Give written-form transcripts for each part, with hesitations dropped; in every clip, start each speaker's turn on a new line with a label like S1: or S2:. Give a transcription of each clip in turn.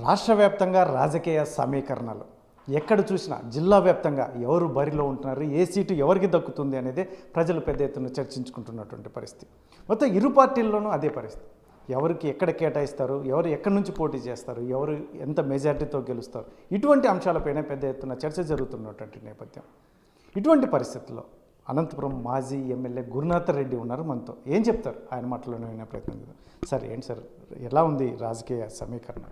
S1: రాష్ట్ర వ్యాప్తంగా రాజకీయ సమీకరణలు ఎక్కడ చూసినా జిల్లా వ్యాప్తంగా ఎవరు బరిలో ఉంటున్నారు, ఏ సీటు ఎవరికి దక్కుతుంది అనేది ప్రజలు పెద్ద ఎత్తున చర్చించుకుంటున్నటువంటి పరిస్థితి. మొత్తం ఇరు పార్టీల్లోనూ అదే పరిస్థితి. ఎవరికి ఎక్కడ కేటాయిస్తారు, ఎవరు ఎక్కడి నుంచి పోటీ చేస్తారు, ఎవరు ఎంత మెజార్టీతో గెలుస్తారు, ఇటువంటి అంశాలపైన పెద్ద ఎత్తున చర్చ జరుగుతున్నటువంటి నేపథ్యం. ఇటువంటి పరిస్థితుల్లో అనంతపురం మాజీ ఎమ్మెల్యే గురునాథ రెడ్డి ఉన్నారు మనతో. ఏం చెప్తారు ఆయన మాటలోనే వినే ప్రయత్నం చేద్దాం. సార్ ఏంటి సార్, ఎలా ఉంది రాజకీయ సమీకరణ?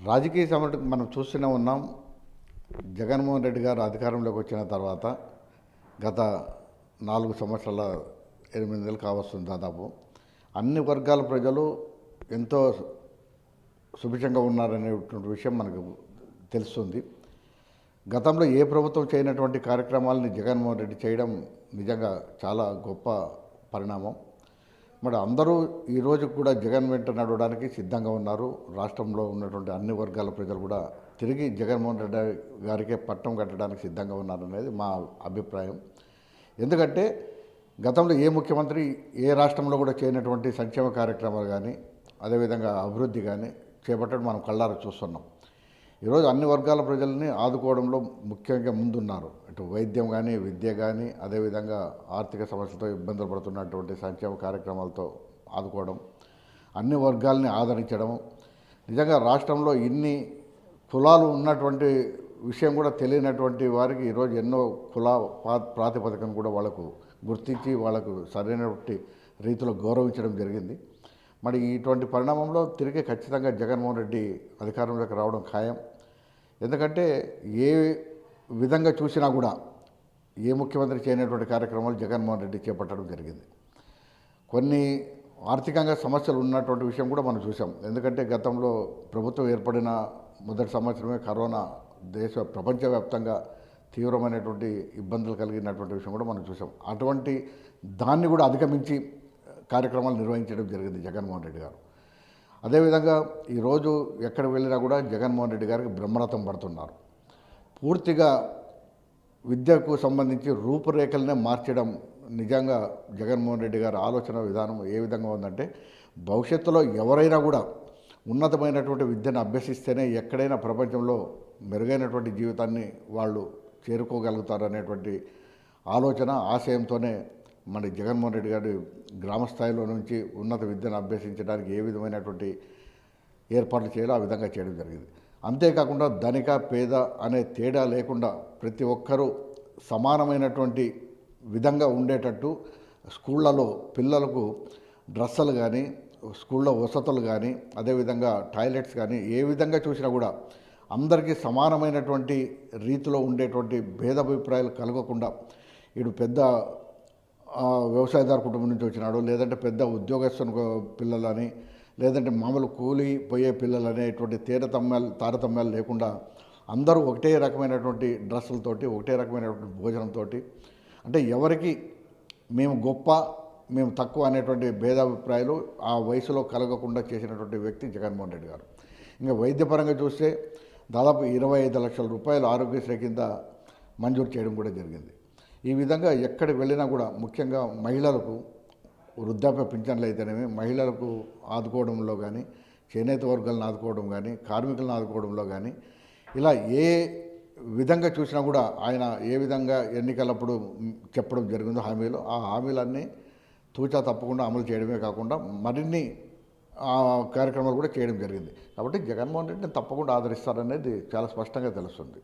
S2: రాజకీయ సమరం మనం చూస్తూనే ఉన్నాం. జగన్మోహన్ రెడ్డి గారు అధికారంలోకి వచ్చిన తర్వాత గత 4 సంవత్సరాల 8 నెలలు కావస్తుంది దాదాపు. అన్ని వర్గాల ప్రజలు ఎంతో సుభిక్షంగా ఉన్నారనేటువంటి విషయం మనకు తెలుస్తుంది. గతంలో ఏ ప్రభుత్వం చేయనటువంటి కార్యక్రమాలని జగన్మోహన్ రెడ్డి చేయడం నిజంగా చాలా గొప్ప పరిణామం. మరి అందరూ ఈరోజు కూడా జగన్ వెంట నడవడానికి సిద్ధంగా ఉన్నారు. రాష్ట్రంలో ఉన్నటువంటి అన్ని వర్గాల ప్రజలు కూడా తిరిగి జగన్మోహన్ రెడ్డి గారికే పట్టం కట్టడానికి సిద్ధంగా ఉన్నారనేది మా అభిప్రాయం. ఎందుకంటే గతంలో ఏ ముఖ్యమంత్రి ఏ రాష్ట్రంలో కూడా చేయనటువంటి సంక్షేమ కార్యక్రమాలు కానీ అదేవిధంగా అభివృద్ధి కానీ చేపట్టడం మనం కళ్ళారా చూస్తున్నాం. ఈరోజు అన్ని వర్గాల ప్రజల్ని ఆదుకోవడంలో ముఖ్యంగా ముందున్నారు. ఇటు వైద్యం కానీ, విద్య కానీ, అదేవిధంగా ఆర్థిక సమస్యలతో ఇబ్బందులు పడుతున్నటువంటి సంక్షేమ కార్యక్రమాలతో ఆదుకోవడం, అన్ని వర్గాల్ని ఆదరించడం. నిజంగా రాష్ట్రంలో ఇన్ని కులాలు ఉన్నటువంటి విషయం కూడా తెలియనటువంటి వారికి ఈరోజు ఎన్నో కుల ప్రాతిపదికను కూడా వాళ్ళకు గుర్తించి వాళ్ళకు సరైనటువంటి రీతిలో గౌరవించడం జరిగింది. మరి ఇటువంటి పరిణామంలో తిరిగి ఖచ్చితంగా జగన్మోహన్ రెడ్డి అధికారంలోకి రావడం ఖాయం. ఎందుకంటే ఏ విధంగా చూసినా కూడా ఏ ముఖ్యమంత్రి చేయనటువంటి కార్యక్రమాలు జగన్మోహన్ రెడ్డి చేపట్టడం జరిగింది. కొన్ని ఆర్థికంగా సమస్యలు ఉన్నటువంటి విషయం కూడా మనం చూసాం. ఎందుకంటే గతంలో ప్రభుత్వం ఏర్పడిన మొదటి సంవత్సరమే కరోనా ప్రపంచవ్యాప్తంగా తీవ్రమైనటువంటి ఇబ్బందులు కలిగినటువంటి విషయం కూడా మనం చూసాం. అటువంటి దాన్ని కూడా అధిగమించి కార్యక్రమాలు నిర్వహించడం జరిగింది జగన్మోహన్ రెడ్డి గారు. అదేవిధంగా ఈరోజు ఎక్కడికి వెళ్ళినా కూడా జగన్మోహన్ రెడ్డి గారికి బ్రహ్మరథం పడుతున్నారు. పూర్తిగా విద్యకు సంబంధించి రూపురేఖలనే మార్చడం నిజంగా జగన్మోహన్ రెడ్డి గారి ఆలోచన విధానం ఏ విధంగా ఉందంటే, భవిష్యత్తులో ఎవరైనా కూడా ఉన్నతమైనటువంటి విద్యను అభ్యసిస్తేనే ఎక్కడైనా ప్రపంచంలో మెరుగైనటువంటి జీవితాన్ని వాళ్ళు చేరుకోగలుగుతారు అనేటువంటి ఆలోచన ఆశయంతోనే మన జగన్మోహన్ రెడ్డి గారి గ్రామ స్థాయిలో నుంచి ఉన్నత విద్యను అభ్యసించడానికి ఏ విధమైనటువంటి ఏర్పాట్లు చేయాలో ఆ విధంగా చేయడం జరిగింది. అంతేకాకుండా ధనిక పేద అనే తేడా లేకుండా ప్రతి ఒక్కరూ సమానమైనటువంటి విధంగా ఉండేటట్టు స్కూళ్ళలో పిల్లలకు డ్రెస్సులు కానీ, స్కూళ్ళ వసతులు కానీ, అదేవిధంగా టాయిలెట్స్ కానీ ఏ విధంగా చూసినా కూడా అందరికీ సమానమైనటువంటి రీతిలో ఉండేటువంటి భేదాభిప్రాయాలు కలగకుండా, ఇటు పెద్ద వ్యవసాయదారు కుటుంబం నుంచి వచ్చినాడు, లేదంటే పెద్ద ఉద్యోగస్తుని పిల్లలని, లేదంటే మామూలు కూలి పోయే పిల్లలు అనేటువంటి తారతమ్యాలు లేకుండా అందరూ ఒకటే రకమైనటువంటి డ్రెస్సులతోటి, ఒకటే రకమైనటువంటి భోజనంతో, అంటే ఎవరికి మేము గొప్ప మేము తక్కువ అనేటువంటి భేదాభిప్రాయాలు ఆ వయసులో కలగకుండా చేసినటువంటి వ్యక్తి జగన్మోహన్ రెడ్డి గారు. ఇంకా వైద్యపరంగా చూస్తే దాదాపు 25 లక్షల రూపాయలు ఆరోగ్యశ్రీ కింద మంజూరు చేయడం కూడా జరిగింది. ఈ విధంగా ఎక్కడికి వెళ్ళినా కూడా ముఖ్యంగా మహిళలకు వృద్ధాప్య పింఛన్లు అయితేనేమి, మహిళలకు ఆదుకోవడంలో కానీ, చేనేత వర్గాలను ఆదుకోవడం కానీ, కార్మికులను ఆదుకోవడంలో కానీ, ఇలా ఏ విధంగా చూసినా కూడా ఆయన ఏ విధంగా ఎన్నికలప్పుడు చెప్పడం జరిగిందో హామీలు, ఆ హామీలన్నీ తూచా తప్పకుండా అమలు చేయడమే కాకుండా మరిన్ని కార్యక్రమాలు కూడా చేయడం జరిగింది. కాబట్టి జగన్మోహన్ రెడ్డిని తప్పకుండా ఆదరిస్తారనేది చాలా స్పష్టంగా తెలుస్తుంది.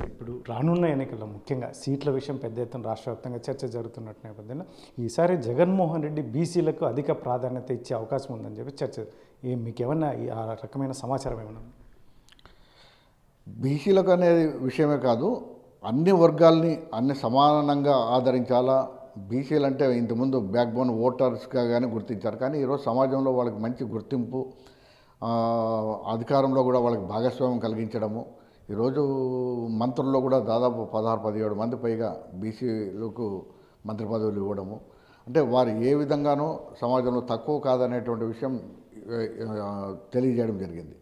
S1: ఇప్పుడు రానున్న ఎన్నికల్లో ముఖ్యంగా సీట్ల విషయం పెద్ద ఎత్తున రాష్ట్ర వ్యాప్తంగా చర్చ జరుగుతున్నట్టు నేపథ్యంలో ఈసారి జగన్మోహన్ రెడ్డి బీసీలకు అధిక ప్రాధాన్యత ఇచ్చే అవకాశం ఉందని చెప్పి చర్చ, మీకు ఏమన్నా ఆ రకమైన సమాచారం ఏమన్నా?
S2: బీసీలకు అనేది విషయమే కాదు, అన్ని వర్గాల్ని అన్ని సమానంగా ఆదరించాలా. బీసీలు అంటే ఇంతకుముందు బ్యాక్ బోన్ ఓటర్స్గా కానీ గుర్తించారు, కానీ ఈరోజు సమాజంలో వాళ్ళకి మంచి గుర్తింపు, అధికారంలో కూడా వాళ్ళకి భాగస్వామ్యం కలిగించడము. ఈరోజు మంత్రుల్లో కూడా దాదాపు 16-17 మంది పైగా బీసీలకు మంత్రి పదవులు ఇవ్వడము, అంటే వారు ఏ విధంగానూ సమాజంలో తక్కువ కాదనేటువంటి విషయం తెలియజేయడం జరిగింది.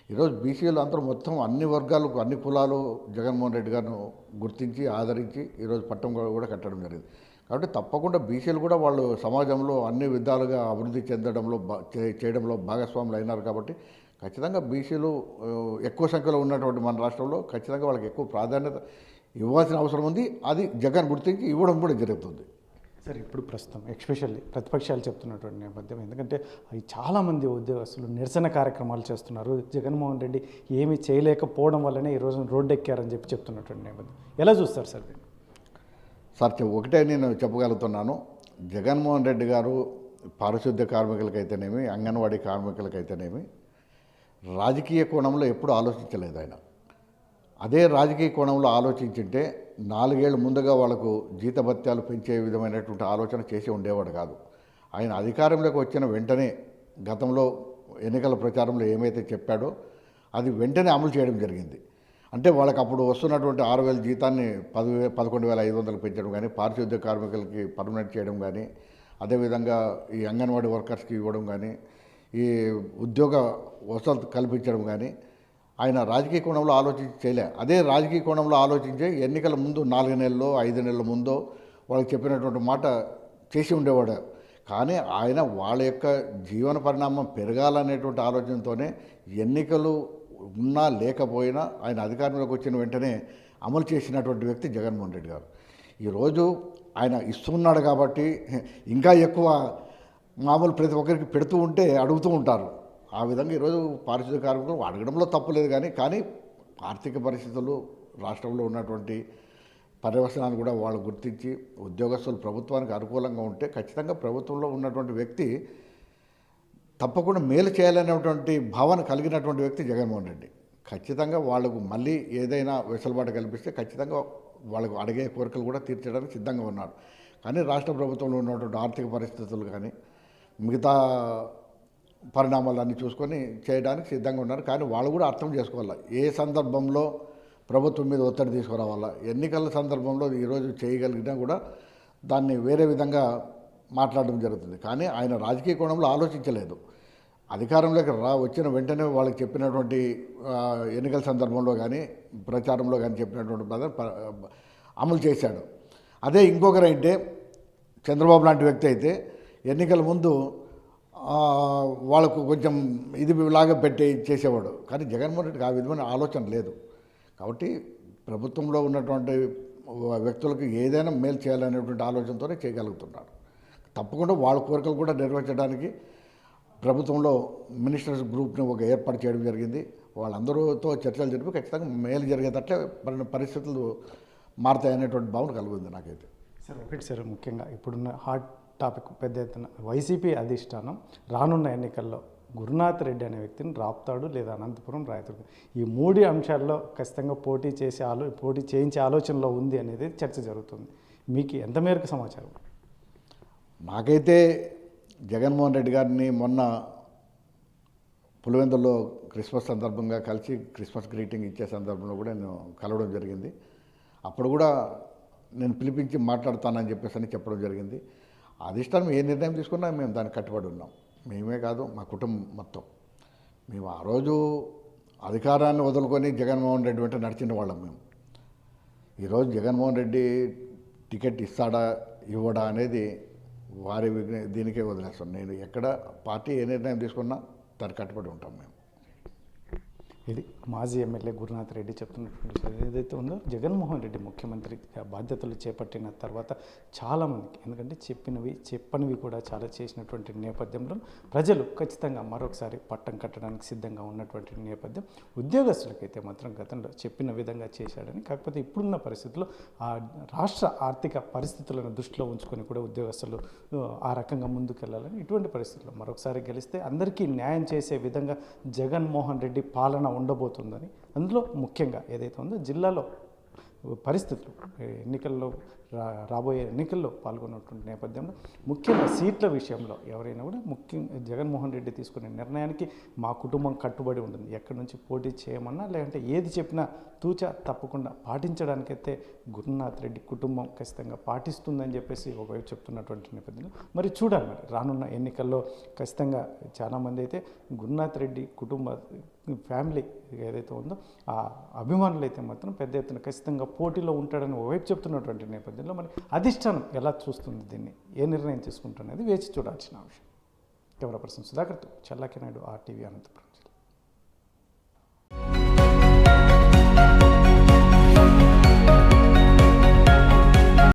S2: ఈరోజు బీసీలు అందరూ మొత్తం అన్ని వర్గాలకు, అన్ని కులాలు జగన్మోహన్ రెడ్డి గారిను గుర్తించి ఆదరించి ఈరోజు పట్టం కూడా కట్టడం జరిగింది. కాబట్టి తప్పకుండా బీసీలు కూడా వాళ్ళు సమాజంలో అన్ని విధాలుగా అభివృద్ధి చెందడంలో చేయడంలో భాగస్వాములు అయినారు. కాబట్టి ఖచ్చితంగా బీసీలు ఎక్కువ సంఖ్యలో ఉన్నటువంటి మన రాష్ట్రంలో ఖచ్చితంగా వాళ్ళకి ఎక్కువ ప్రాధాన్యత ఇవ్వాల్సిన అవసరం ఉంది. అది జగన్ గుర్తించి ఇవ్వడం కూడా జరుగుతుంది.
S1: సార్ ఇప్పుడు ప్రస్తుతం ఎస్పెషల్లీ ప్రతిపక్షాలు చెప్తున్నటువంటి నేపథ్యం, ఎందుకంటే అవి చాలామంది ఉద్యోగస్తులు నిరసన కార్యక్రమాలు చేస్తున్నారు, జగన్మోహన్ రెడ్డి ఏమీ చేయలేకపోవడం వల్లనే ఈరోజు రోడ్డు ఎక్కారని చెప్తున్నటువంటి నేపథ్యం ఎలా చూస్తారు సార్ దీన్ని?
S2: సార్ ఒకటే నేను చెప్పగలుగుతున్నాను, జగన్మోహన్ రెడ్డి గారు పారిశుద్ధ్య కార్మికులకైతేనేమి, అంగన్వాడీ కార్మికులకైతేనేమి రాజకీయ కోణంలో ఎప్పుడూ ఆలోచించలేదు ఆయన. అదే రాజకీయ కోణంలో ఆలోచించుంటే 4 ఏళ్ళు ముందుగా వాళ్ళకు జీతభత్యాలు పెంచే విధమైనటువంటి ఆలోచన చేసి ఉండేవాడు కాదు. ఆయన అధికారంలోకి వచ్చిన వెంటనే గతంలో ఎన్నికల ప్రచారంలో ఏమైతే చెప్పాడో అది వెంటనే అమలు చేయడం జరిగింది. అంటే వాళ్ళకి అప్పుడు వస్తున్నటువంటి 6,000 జీతాన్ని 11,500 పెంచడం కానీ, పారిశుద్ధ్య కార్మికులకి పర్మనెంట్ చేయడం కానీ, అదేవిధంగా ఈ అంగన్వాడీ వర్కర్స్కి ఇవ్వడం కానీ, ఈ ఉద్యోగ వసతులు కల్పించడం కానీ ఆయన రాజకీయ కోణంలో ఆలోచించి చేయలే. అదే రాజకీయ కోణంలో ఆలోచించే ఎన్నికల ముందు 4 నెలల్లో 5 నెలల ముందో వాళ్ళకి చెప్పినటువంటి మాట చేసి ఉండేవాడు. కానీ ఆయన వాళ్ళ యొక్క జీవన పరిణామం పెరగాలనేటువంటి ఆలోచనతోనే ఎన్నికలు ఉన్నా లేకపోయినా ఆయన అధికారంలోకి వచ్చిన వెంటనే అమలు చేసినటువంటి వ్యక్తి జగన్మోహన్ రెడ్డి గారు. ఈరోజు ఆయన ఇస్తున్నాడు కాబట్టి ఇంకా ఎక్కువ మామూలు ప్రతి ఒక్కరికి పెడుతూ ఉంటే అడుగుతూ ఉంటారు. ఆ విధంగా ఈరోజు పారిశుద్ధ్య కార్మికులు అడగడంలో తప్పులేదు, కానీ ఆర్థిక పరిస్థితులు రాష్ట్రంలో ఉన్నటువంటి పర్యవసనాన్ని కూడా వాళ్ళు గుర్తించి ఉద్యోగస్తులు ప్రభుత్వానికి అనుకూలంగా ఉంటే ఖచ్చితంగా ప్రభుత్వంలో ఉన్నటువంటి వ్యక్తి తప్పకుండా మేలు చేయాలనేటువంటి భావన కలిగినటువంటి వ్యక్తి జగన్మోహన్ రెడ్డి. ఖచ్చితంగా వాళ్ళకు మళ్ళీ ఏదైనా వెసులుబాటు కల్పిస్తే ఖచ్చితంగా వాళ్ళకు అడిగే కోరికలు కూడా తీర్చడానికి సిద్ధంగా ఉన్నాడు. కానీ రాష్ట్ర ప్రభుత్వంలో ఉన్నటువంటి ఆర్థిక పరిస్థితులు కానీ మిగతా పరిణామాలన్నీ చూసుకొని చేయడానికి సిద్ధంగా ఉన్నారు. కానీ వాళ్ళు కూడా అర్థం చేసుకోవాలి, ఏ సందర్భంలో ప్రభుత్వం మీద ఒత్తిడి తీసుకురావాలా. ఎన్నికల సందర్భంలో ఈరోజు చేయగలిగినా కూడా దాన్ని వేరే విధంగా మాట్లాడడం జరుగుతుంది. కానీ ఆయన రాజకీయ కోణంలో ఆలోచించలేదు. అధికారంలోకి వచ్చిన వెంటనే వాళ్ళకి చెప్పినటువంటి ఎన్నికల సందర్భంలో కానీ ప్రచారంలో కానీ చెప్పినటువంటి అమలు చేశాడు. అదే ఇంకొకరైతే చంద్రబాబు లాంటి వ్యక్తి అయితే ఎన్నికల ముందు వాళ్ళకు కొంచెం ఇది లాగా పెట్టి చేసేవాడు. కానీ జగన్మోహన్ రెడ్డికి ఆ విధమైన ఆలోచన లేదు. కాబట్టి ప్రభుత్వంలో ఉన్నటువంటి వ్యక్తులకు ఏదైనా మేలు చేయాలనేటువంటి ఆలోచనతోనే చేయగలుగుతున్నారు. తప్పకుండా వాళ్ళ కోరికలు కూడా నెరవేర్చడానికి ప్రభుత్వంలో మినిస్టర్స్ గ్రూప్ని ఒక ఏర్పాటు చేయడం జరిగింది. వాళ్ళందరితో చర్చలు జరిపి ఖచ్చితంగా మేలు జరిగేటట్లే పరిస్థితులు మారుతాయనేటువంటి భావన కలుగుతుంది నాకైతే.
S1: సార్ ఒకటి సార్, ముఖ్యంగా ఇప్పుడున్న హాట్ టాపిక్ పెద్ద ఎత్తున వైసీపీ అధిష్టానం రానున్న ఎన్నికల్లో గురునాథ్ రెడ్డి అనే వ్యక్తిని రాపుతాడు లేదా అనంతపురం రాయదుర్గం, ఈ 3 అంశాల్లో ఖచ్చితంగా పోటీ చేయించే ఆలోచనలో ఉంది అనేది చర్చ జరుగుతుంది. మీకు ఎంత మేరకు సమాచారం?
S2: నాకైతే జగన్మోహన్ రెడ్డి గారిని మొన్న పులివెందుల్లో క్రిస్మస్ సందర్భంగా కలిసి క్రిస్మస్ గ్రీటింగ్ ఇచ్చే సందర్భంలో కూడా నేను కలవడం జరిగింది. అప్పుడు కూడా నేను పిలిపించి మాట్లాడతానని చెప్పేసి చెప్పడం జరిగింది. అధిష్టానం ఏ నిర్ణయం తీసుకున్నా మేము దానికి కట్టుబడి ఉన్నాం. మేమే కాదు, మా కుటుంబం మొత్తం. మేము ఆ రోజు అధికారాన్ని వదులుకొని జగన్మోహన్ రెడ్డి వెంట నడిచిన వాళ్ళం మేము. ఈరోజు జగన్మోహన్ రెడ్డి టికెట్ ఇస్తాడా ఇవ్వడా అనేది వారి దీనికే వదిలేస్తాం. నేను ఎక్కడ పార్టీ ఏ నిర్ణయం తీసుకున్నా దానికి కట్టుబడి ఉంటాం మేము.
S1: ఇది మాజీ ఎమ్మెల్యే గురునాథ్ రెడ్డి చెప్తున్నటువంటి ఏదైతే ఉందో, జగన్మోహన్ రెడ్డి ముఖ్యమంత్రిగా బాధ్యతలు చేపట్టిన తర్వాత చాలామందికి, ఎందుకంటే చెప్పనివి కూడా చాలా చేసినటువంటి నేపథ్యంలో ప్రజలు ఖచ్చితంగా మరొకసారి పట్టం కట్టడానికి సిద్ధంగా ఉన్నటువంటి నేపథ్యం. ఉద్యోగస్తులకైతే మాత్రం గతంలో చెప్పిన విధంగా చేశాడని, కాకపోతే ఇప్పుడున్న పరిస్థితుల్లో ఆ రాష్ట్ర ఆర్థిక పరిస్థితులను దృష్టిలో ఉంచుకొని కూడా ఉద్యోగస్తులు ఆ రకంగా ముందుకెళ్లాలని, ఇటువంటి పరిస్థితుల్లో మరొకసారి గెలిస్తే అందరికీ న్యాయం చేసే విధంగా జగన్మోహన్ రెడ్డి పాలన ఉండబోతుందని, అందులో ముఖ్యంగా ఏదైతే ఉందో జిల్లాలో పరిస్థితులు ఎన్నికల్లో రాబోయే ఎన్నికల్లో పాల్గొన్నటువంటి నేపథ్యంలో ముఖ్యంగా సీట్ల విషయంలో ఎవరైనా కూడా ముఖ్యంగా జగన్మోహన్ రెడ్డి తీసుకునే నిర్ణయానికి మా కుటుంబం కట్టుబడి ఉంటుంది. ఎక్కడి నుంచి పోటీ చేయమన్నా లేదంటే ఏది చెప్పినా తూచా తప్పకుండా పాటించడానికైతే గురునాథ్ రెడ్డి కుటుంబం ఖచ్చితంగా పాటిస్తుందని చెప్పేసి ఒకవైపు చెప్తున్నటువంటి నేపథ్యంలో మరి చూడాలి. మరి రానున్న ఎన్నికల్లో ఖచ్చితంగా చాలామంది అయితే గురునాథ్ రెడ్డి కుటుంబ ఫ్యామిలీ ఏదైతే ఉందో ఆ అభిమానులు అయితే మాత్రం పెద్ద ఎత్తున ఖచ్చితంగా పోటీలో ఉంటాడని ఒకవైపు చెప్తున్నటువంటి నేపథ్యంలో మరి అధిష్టానం ఎలా చూస్తుంది, దీన్ని ఏ నిర్ణయం తీసుకుంటున్నది వేచి చూడాల్సిన విషయం. కెమెరా పర్సన్ సుధాకర్తో చల్లాకి నాయుడు, RTV అనంతపురం.